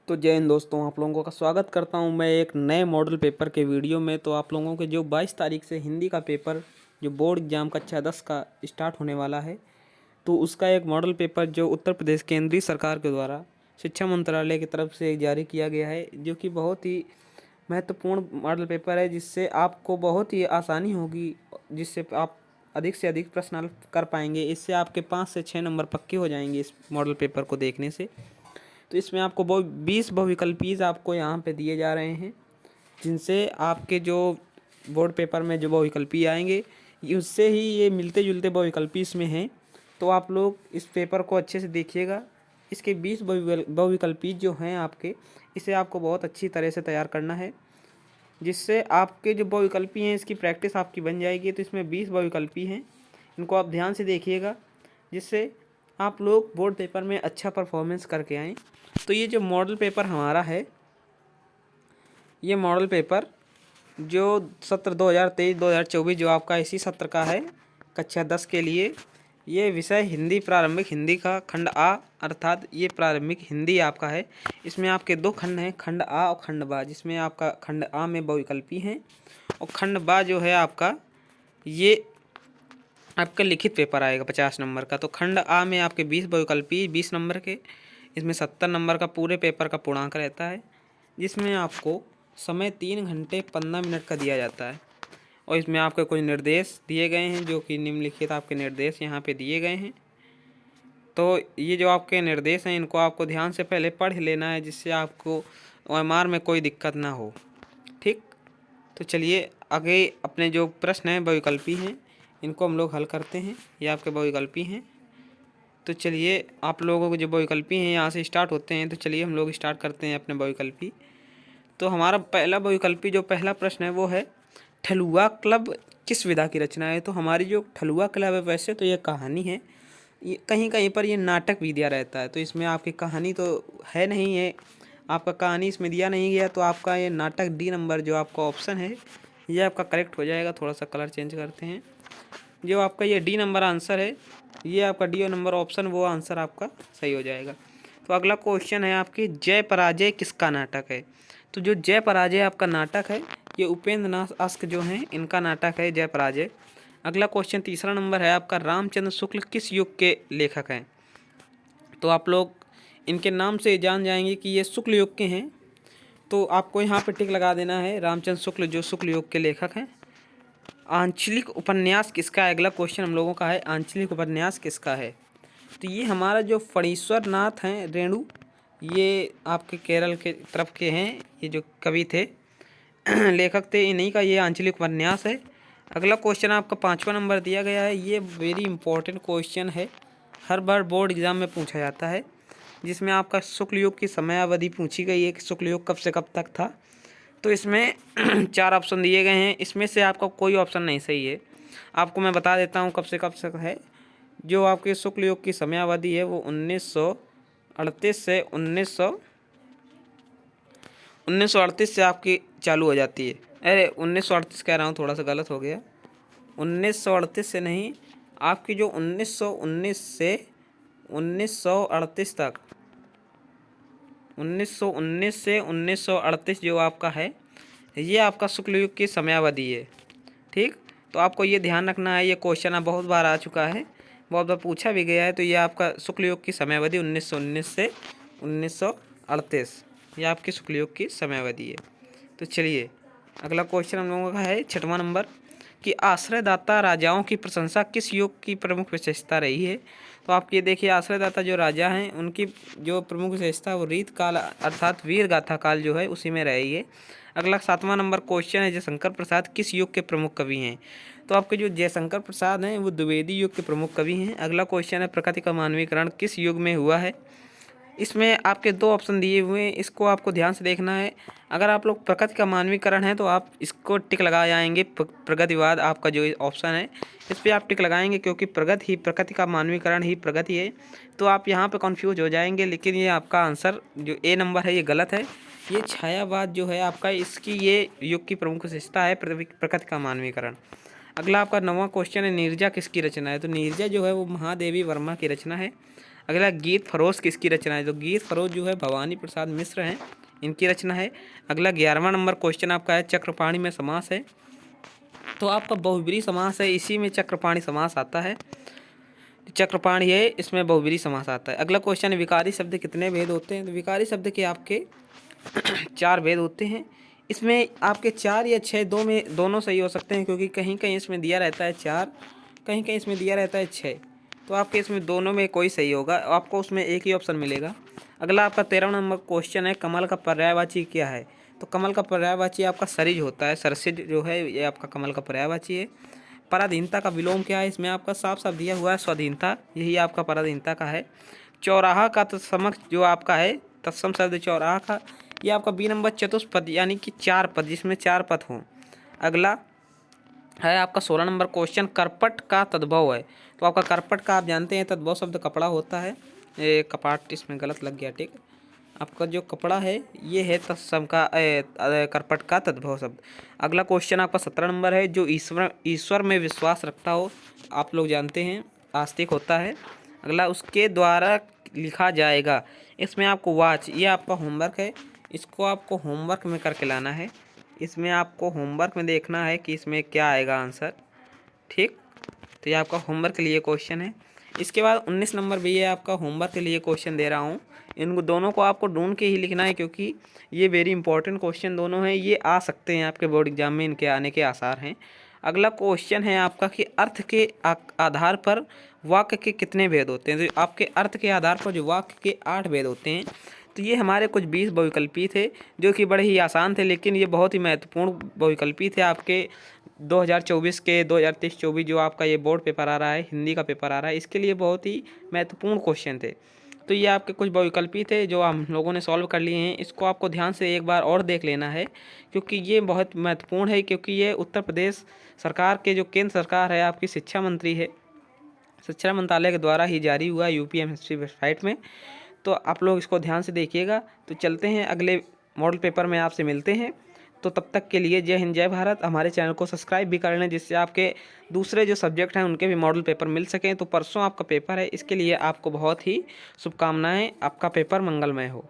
तो जय हिंद दोस्तों, आप लोगों का स्वागत करता हूं मैं एक नए मॉडल पेपर के वीडियो में। तो आप लोगों के जो 22 तारीख से हिंदी का पेपर जो बोर्ड एग्ज़ाम कक्षा 10 का स्टार्ट होने वाला है, तो उसका एक मॉडल पेपर जो उत्तर प्रदेश केंद्रीय सरकार के द्वारा शिक्षा मंत्रालय की तरफ से जारी किया गया है, जो कि बहुत ही महत्वपूर्ण मॉडल पेपर है, जिससे आपको बहुत ही आसानी होगी, जिससे आप अधिक से अधिक प्रश्न हल कर पाएंगे। इससे आपके 5 से 6 नंबर पक्के हो जाएंगे इस मॉडल पेपर को देखने से। तो इसमें आपको 20 बहुविकल्पीय आपको यहाँ पे दिए जा रहे हैं, जिनसे आपके जो बोर्ड पेपर में जो बहुविकल्पीय आएंगे, उससे ही ये मिलते जुलते बहुविकल्पीय इसमें हैं। तो आप लोग इस पेपर को अच्छे से देखिएगा। इसके 20 बहुविकल्पीय जो हैं आपके, इसे आपको बहुत अच्छी तरह से तैयार करना है, जिससे आपके जो बहुविकल्पीय हैं इसकी प्रैक्टिस आपकी बन जाएगी। तो इसमें 20 बहुविकल्पीय हैं, इनको आप ध्यान से देखिएगा, जिससे आप लोग बोर्ड पेपर में अच्छा परफॉर्मेंस करके आएँ। तो ये जो मॉडल पेपर हमारा है, ये मॉडल पेपर जो सत्र 2023-2024 जो आपका इसी सत्र का है, कक्षा 10 के लिए, ये विषय हिंदी प्रारंभिक हिंदी का खंड आ, अर्थात ये प्रारंभिक हिंदी आपका है। इसमें आपके दो खंड हैं, खंड आ और खंड बा, जिसमें आपका खंड आ में बहुविकल्पी हैं और खंड बा जो है आपका, ये आपका लिखित पेपर आएगा 50 नंबर का। तो खंड आ में आपके 20 बहुविकल्पी 20 नंबर के, इसमें 70 नंबर का पूरे पेपर का पूर्णांक रहता है, जिसमें आपको समय 3 घंटे 15 मिनट का दिया जाता है। और इसमें आपके कुछ निर्देश दिए गए हैं, जो कि निम्नलिखित आपके निर्देश यहाँ पे दिए गए हैं। तो ये जो आपके निर्देश हैं, इनको आपको ध्यान से पहले पढ़ लेना है, जिससे आपको OMR में कोई दिक्कत ना हो। ठीक, तो चलिए आगे अपने जो प्रश्न हैं बहुविकल्पी हैं, इनको हम लोग हल करते हैं। ये आपके बहुविकल्पी हैं। तो चलिए आप लोगों को जो बहुविकल्पी हैं यहाँ से स्टार्ट होते हैं। तो चलिए हम लोग स्टार्ट करते हैं अपने बहुविकल्पी। तो हमारा पहला बहुविकल्पी जो पहला प्रश्न है वो है, ठलुआ क्लब किस विधा की रचना है। तो हमारी जो ठलुआ क्लब है, वैसे तो ये कहानी है, ये कहीं कहीं पर ये नाटक भी दिया रहता है। तो इसमें आपकी कहानी तो है नहीं है, आपका कहानी इसमें दिया नहीं गया। तो आपका ये नाटक डी नंबर जो आपका ऑप्शन है, ये आपका करेक्ट हो जाएगा। थोड़ा सा कलर चेंज करते हैं। जो आपका ये डी नंबर आंसर है, ये आपका डी नंबर ऑप्शन, वो आंसर आपका सही हो जाएगा। तो अगला क्वेश्चन है आपकी, जय पराजय किसका नाटक है। तो जो जय पराजय आपका नाटक है, ये उपेंद्र नाथ अस्क जो हैं, इनका नाटक है जय पराजय। अगला क्वेश्चन तीसरा नंबर है आपका, रामचंद्र शुक्ल किस युग के लेखक हैं। तो आप लोग इनके नाम से जान जाएंगे कि ये शुक्ल युग के हैं। तो आपको यहाँ पे टिक लगा देना है, रामचंद्र शुक्ल जो शुक्ल युग के लेखक हैं। आंचलिक उपन्यास किसका है, अगला क्वेश्चन हम लोगों का है, आंचलिक उपन्यास किसका है। तो ये हमारा जो फणीश्वर नाथ हैं रेणु, ये आपके केरल के तरफ के हैं, ये जो कवि थे लेखक थे, इन्हीं का ये आंचलिक उपन्यास है। अगला क्वेश्चन आपका 5वां नंबर दिया गया है। ये वेरी इंपॉर्टेंट क्वेश्चन है, हर बार बोर्ड एग्जाम में पूछा जाता है, जिसमें आपका शुक्ल युग की समयावधि पूछी गई है कि शुक्ल युग कब से कब तक था। तो इसमें 4 ऑप्शन दिए गए हैं, इसमें से आपका कोई ऑप्शन नहीं सही है। आपको मैं बता देता हूँ कब से कब तक है। जो आपके शुक्ल युग की समयावधि है, वो 1938 से 1938 से आपकी चालू हो जाती है। अरे 1938 कह रहा हूँ, थोड़ा सा गलत हो गया। 1938 से नहीं, आपकी जो 1919 से 1938 तक, 1919 से 1938 जो आपका है, ये आपका शुक्ल युग की समयावधि है। ठीक, तो आपको ये ध्यान रखना है। ये क्वेश्चन अब बहुत बार आ चुका है, बहुत बार पूछा भी गया है। तो ये आपका शुक्ल युग की समयावधि 1919 से 1938, ये आपकी शुक्ल युग की समयावधि है। तो चलिए अगला क्वेश्चन हम लोगों का है 6वां नंबर, कि आश्रयदाता राजाओं की प्रशंसा किस युग की प्रमुख विशेषता रही है। तो आप ये देखिए, आश्रयदाता जो राजा हैं, उनकी जो प्रमुख विशेषता वो रीत काल अर्थात वीर गाथा काल जो है, उसी में रही है। अगला 7वां नंबर क्वेश्चन है, जयशंकर प्रसाद किस युग के प्रमुख कवि हैं। तो आपके जो जयशंकर प्रसाद हैं, वो द्विवेदी युग के प्रमुख कवि हैं। अगला क्वेश्चन है, प्रकृति का मानवीकरण किस युग में हुआ है। इसमें आपके 2 ऑप्शन दिए हुए हैं, इसको आपको ध्यान से देखना है। अगर आप लोग प्रकृति का मानवीकरण है, तो आप इसको टिक लगा जाएंगे। प्रगतिवाद आपका जो ऑप्शन है, इस पर आप टिक लगाएंगे, क्योंकि प्रकृति का मानवीकरण ही प्रगति है। तो आप यहाँ पे कंफ्यूज हो जाएंगे, लेकिन ये आपका आंसर जो ए नंबर है, ये गलत है। ये छायावाद जो है आपका, इसकी ये युग की प्रमुख विशेषता है, प्रकृति का मानवीकरण। अगला आपका 9वां क्वेश्चन है, नीरजा किसकी रचना है। तो नीरजा जो है वो महादेवी वर्मा की रचना है। अगला गीत फरोश किसकी रचना है? तो गीत फरोश जो है भवानी प्रसाद मिश्र हैं, इनकी रचना है। अगला 11वां नंबर क्वेश्चन आपका है चक्रपाणी में समास है, तो आपका बहुब्रीहि समास है, इसी में चक्रपाणी समास आता है। चक्रपाणी है, इसमें बहुब्रीहि समास आता है। अगला क्वेश्चन है विकारी शब्द कितने भेद होते हैं? तो विकारी शब्द के आपके 4 भेद होते हैं। इसमें आपके 4 या 6 दोनों सही हो सकते हैं, क्योंकि कहीं कहीं इसमें दिया रहता है 4, कहीं कहीं इसमें दिया रहता है 6, तो आपके इसमें दोनों में कोई सही होगा, आपको उसमें एक ही ऑप्शन मिलेगा। अगला आपका 13वां नंबर क्वेश्चन है कमल का पर्यायवाची क्या है? तो कमल का पर्यायवाची आपका सरिज होता है, सरसिज जो है ये आपका कमल का पर्यायवाची है। पराधीनता का विलोम क्या है? इसमें आपका साफ साफ दिया हुआ है स्वाधीनता, यही आपका पराधीनता का है। चौराहा का तत्सम जो आपका है तत्सम शब्द चौराहा का, ये आपका बी नंबर चतुष्पद यानी कि 4 पद, जिसमें 4 पद हों। अगला है आपका 16 नंबर क्वेश्चन करपट का तद्भव है। तो आपका करपट का आप जानते हैं तद्भव शब्द कपड़ा होता है, ये कपाट इसमें गलत लग गया, ठीक। आपका जो कपड़ा है ये है तत्सम का करपट का तद्भव शब्द। अगला क्वेश्चन आपका 17 नंबर है जो ईश्वर में विश्वास रखता हो, आप लोग जानते हैं आस्तिक होता है। अगला उसके द्वारा लिखा जाएगा, इसमें आपको वाच, ये आपका होमवर्क है, इसको आपको होमवर्क में करके लाना है। इसमें आपको होमवर्क में देखना है कि इसमें क्या आएगा आंसर, ठीक। तो ये आपका होमवर्क के लिए क्वेश्चन है। इसके बाद 19 नंबर भी ये आपका होमवर्क के लिए क्वेश्चन दे रहा हूँ, इन दोनों को आपको ढूंढ के ही लिखना है, क्योंकि ये वेरी इंपॉर्टेंट क्वेश्चन दोनों हैं, ये आ सकते हैं आपके बोर्ड एग्जाम में, इनके आने के आसार हैं। अगला क्वेश्चन है आपका कि अर्थ के आधार पर वाक्य के कितने भेद होते हैं? तो आपके अर्थ के आधार पर जो वाक्य के 8 भेद होते हैं। तो ये हमारे कुछ 20 बहुविकल्पी थे जो कि बड़े ही आसान थे, लेकिन ये बहुत ही महत्वपूर्ण बहुविकल्पी थे आपके 2024 के 2023-24 जो आपका ये बोर्ड पेपर आ रहा है, हिंदी का पेपर आ रहा है, इसके लिए बहुत ही महत्वपूर्ण क्वेश्चन थे। तो ये आपके कुछ बहुविकल्पी थे जो हम लोगों ने सॉल्व कर लिए हैं, इसको आपको ध्यान से एक बार और देख लेना है, क्योंकि ये बहुत महत्वपूर्ण है, क्योंकि ये उत्तर प्रदेश सरकार के जो केंद्र सरकार है आपकी शिक्षा मंत्री है, शिक्षा मंत्रालय के द्वारा ही जारी हुआ UPMSC वेबसाइट में। तो आप लोग इसको ध्यान से देखिएगा। तो चलते हैं अगले मॉडल पेपर में आपसे मिलते हैं, तो तब तक के लिए जय हिंद जय भारत। हमारे चैनल को सब्सक्राइब भी कर लें, जिससे आपके दूसरे जो सब्जेक्ट हैं उनके भी मॉडल पेपर मिल सकें। तो परसों आपका पेपर है, इसके लिए आपको बहुत ही शुभकामनाएं, आपका पेपर मंगलमय हो।